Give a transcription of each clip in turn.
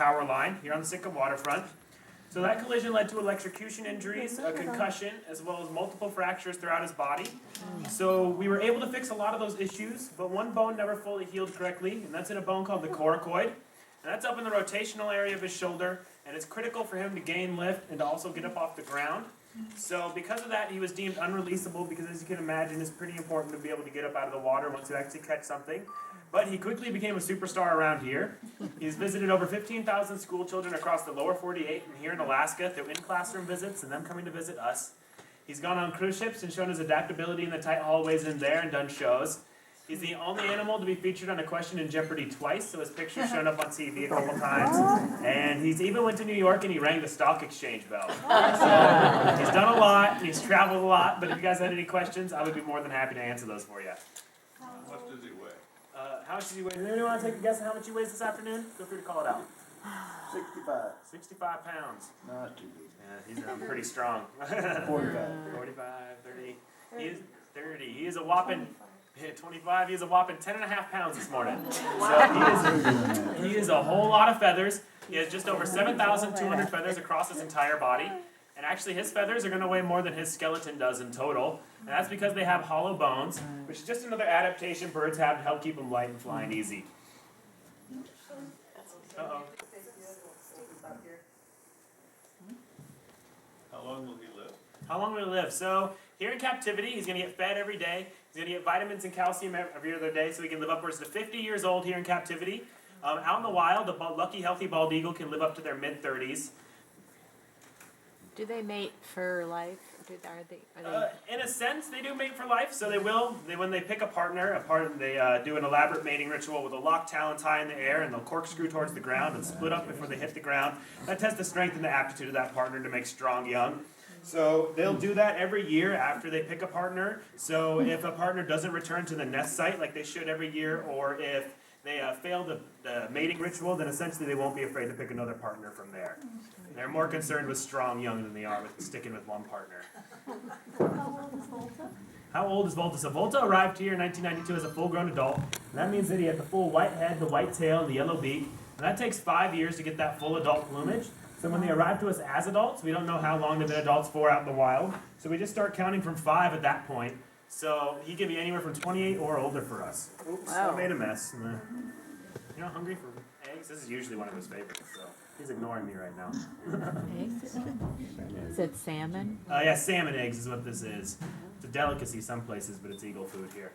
power line here on the Sitka waterfront. So that collision led to electrocution injuries, a concussion, as well as multiple fractures throughout his body. So we were able to fix a lot of those issues, but one bone never fully healed correctly, and that's in a bone called the coracoid. And that's up in the rotational area of his shoulder, and it's critical for him to gain lift and to also get up off the ground. So because of that, he was deemed unreleasable because, as you can imagine, it's pretty important to be able to get up out of the water once you actually catch something. But he quickly became a superstar around here. He's visited over 15,000 school children across the lower 48 and here in Alaska through in-classroom visits and them coming to visit us. He's gone on cruise ships and shown his adaptability in the tight hallways in there and done shows. He's the only animal to be featured on A Question in Jeopardy twice, so his picture's shown up on TV a couple times. And he's even went to New York and he rang the stock exchange bell. So he's done a lot, and he's traveled a lot, but if you guys had any questions, I would be more than happy to answer those for you. How much does he weigh? How much does he weigh? Does anyone want to take a guess on how much he weighs this afternoon? Feel free to call it out. 65. 65 pounds. Not too big. Yeah, he's pretty strong. 45. 45, 30. He is 30. He is a whopping 25. He is a whopping 10.5 pounds this morning. So he is a whole lot of feathers. He has just over 7,200 feathers across his entire body. And actually his feathers are going to weigh more than his skeleton does in total. And that's because they have hollow bones, which is just another adaptation birds have to help keep them light and flying easy. Uh-oh. How long will he live? How long will he live? So here in captivity, he's going to get fed every day. He's going to get vitamins and calcium every other day, so he can live upwards to 50 years old here in captivity. Out in the wild, the lucky, healthy bald eagle can live up to their mid-30s. Do they mate for life? Are they... In a sense, they do mate for life. So they will. When they pick a partner, they do an elaborate mating ritual with a locked talons high in the air, and they'll corkscrew towards the ground and split up before they hit the ground. That tests the strength and the aptitude of that partner to make strong young. So they'll do that every year after they pick a partner. So if a partner doesn't return to the nest site like they should every year, or if they fail the mating ritual, then essentially they won't be afraid to pick another partner from there. They're more concerned with strong young than they are with sticking with one partner. How old is Volta? How old is Volta? So Volta arrived here in 1992 as a full-grown adult. And that means that he had the full white head, the white tail, and the yellow beak. And that takes 5 years to get that full adult plumage. So when they arrive to us as adults, we don't know how long they've been adults for out in the wild. So we just start counting from 5 at that point. So he could be anywhere from 28 or older for us. Oops, Wow. I made a mess. You're not hungry for eggs? This is usually one of his favorites, so he's ignoring me right now. Eggs? Is it salmon? Yeah, salmon eggs is what this is. It's a delicacy some places, but it's eagle food here.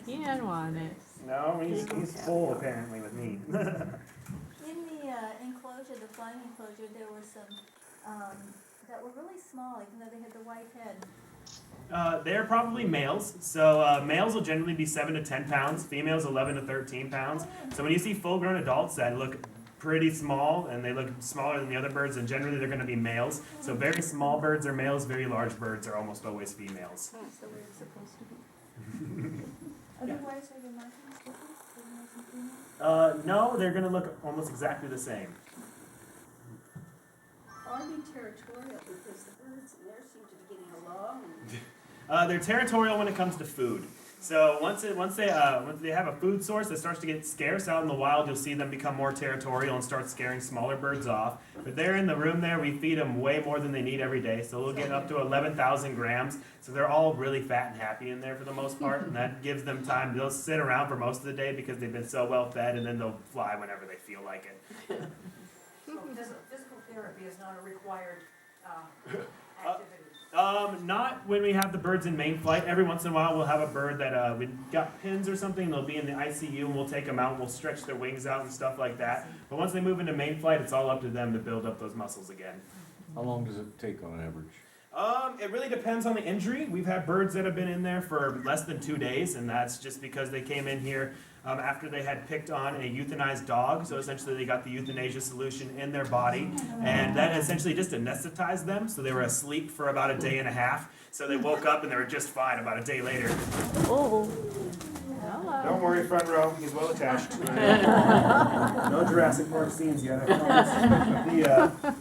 He didn't want it. No, he's full apparently with me. In the enclosure, the flying enclosure, there were some that were really small, even though they had the white head. They're probably males. So males will generally be 7 to 10 pounds. Females 11 to 13 pounds. So when you see full-grown adults that look pretty small and they look smaller than the other birds, and generally they're going to be males. So very small birds are males. Very large birds are almost always females. That's the way it's supposed to be. Otherwise, are the markings different for the males and females? No, they're going to look almost exactly the same. Are they territorial? Because the birds in there seem to be getting along. They're territorial when it comes to food. So once they have a food source that starts to get scarce out in the wild, you'll see them become more territorial and start scaring smaller birds off. But they're in the room there, we feed them way more than they need every day. So they'll get up to 11,000 grams. So they're all really fat and happy in there for the most part. And that gives them time. They'll sit around for most of the day because they've been so well fed, and then they'll fly whenever they feel like it. So physical therapy is not a required activity. Not when we have the birds in main flight. Every once in a while we'll have a bird that we got pins or something, they'll be in the ICU and we'll take them out and we'll stretch their wings out and stuff like that. But once they move into main flight, it's all up to them to build up those muscles again. How long does it take on average? It really depends on the injury. We've had birds that have been in there for less than 2 days, and that's just because they came in here after they had picked on a euthanized dog. So essentially they got the euthanasia solution in their body, and that essentially just anesthetized them. So they were asleep for about a day and a half. So they woke up and they were just fine about a day later. Oh. Don't worry, front row. He's well attached. No Jurassic Park scenes yet, I promise.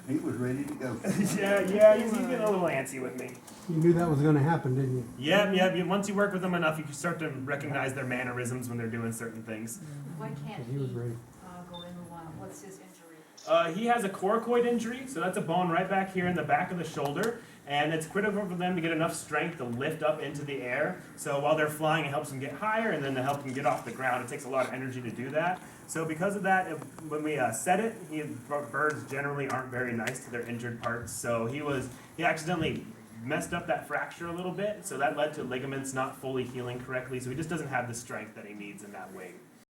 He was ready to go. yeah, he's getting a little antsy with me. You knew that was gonna happen, didn't you? Yep. Once you work with them enough, you can start to recognize their mannerisms when they're doing certain things. Why can't He was ready. go in the one, what's his injury? He has a coracoid injury, so that's a bone right back here in the back of the shoulder, and it's critical for them to get enough strength to lift up into the air. So while they're flying, it helps them get higher, and then to help them get off the ground, it takes a lot of energy to do that. So because of that, when we set it, birds generally aren't very nice to their injured parts. So he accidentally messed up that fracture a little bit, so that led to ligaments not fully healing correctly. So he just doesn't have the strength that he needs in that wing.